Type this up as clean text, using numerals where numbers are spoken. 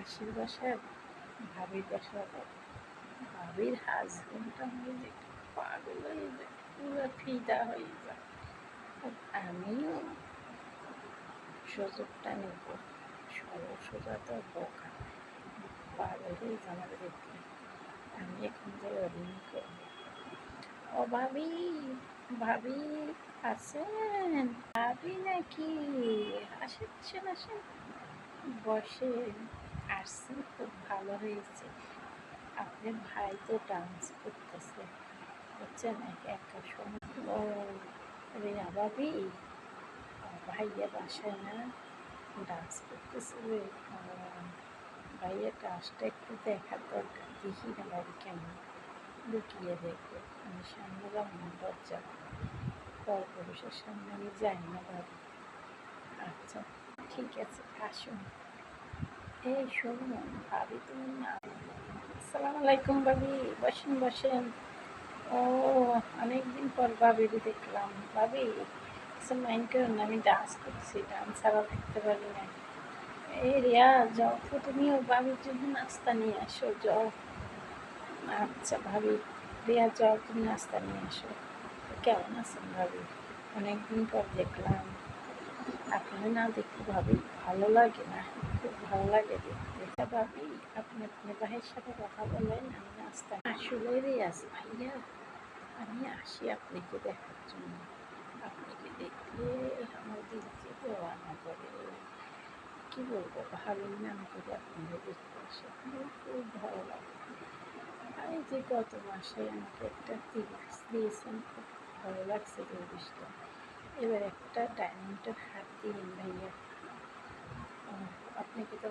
পাশের বাসার ভাবির বাসা, ভাবির হাজবেন্ডটা হয়ে যায় পাগল হয়ে যায়, পুরো ফিদা হয়ে যায়। আমিও সুযোগটা নেব, সোজা তো বোকা, পাগল হয়ে জানাবে দেখলে। আমি এখন যে অভিনয় করব, ও ভাবি, ভাবি আছেন? ভাবি নাকি? আসেন আসেন আসেন, বসে। আসছেন, খুব ভালো হয়েছে। আপনার ভাই তো ডান্স করতেছে, বুঝছেন, একা একা সময়। ও রিয়া ভাবি, ভাইয়া বাসায় না, ডান্স করতেছে যে। ভাইয়ের কাজটা একটু দেখার দরকার, দেখি না ভাবি কেমন, লুকিয়ে দেখবো। আমি সামনে যাবো না, দরজা পরপুরুষের সামনে আমি যাই না ভাবি। আচ্ছা ঠিক আছে, আসুন। এই শুনুন ভাবি, তুমি না। আসসালামু আলাইকুম ভাবি, বসেন বসেন। ও অনেকদিন পর ভাবির দেখলাম। ভাবি কিছু মাইন্ড করেন না, আমি ডান্স করছি, ডান্স ছাড়া দেখতে পারি না। এই রিয়া, যাও তো তুমিও ভাবির জন্য নাস্তা নিয়ে আসো, যাও। আচ্ছা ভাবি, রিয়া যাও, তুমি নাস্তা নিয়ে আসো। কেমন আছেন ভাবি? অনেকদিন পর দেখলাম। আপনার না দেখতে ভাবি ভালো লাগে না, খুব ভালো লাগে দেখতে। তা ভাবি, আপনি আপনার ভাইয়ের সাথে কথা বলেন, আমি নাস্তা। আসলে রিয়াজ ভাইয়া, আমি আসি আপনাকে দেখার জন্য। আপনাকে দেখলে আমার দিলকে দেওয়ানা করে। কি বলবো, ভালোই নাম করে আপনাদের দেখতে আসে, আমার খুব ভালো লাগে। এই যে গত মাসে আমাকে একটা তিরিশ দিয়েছেন, খুব ভালো লাগছে জিনিসটা। এবার একটা ডায়মন্ডের হার দিন ভাইয়া। আপনাকে তো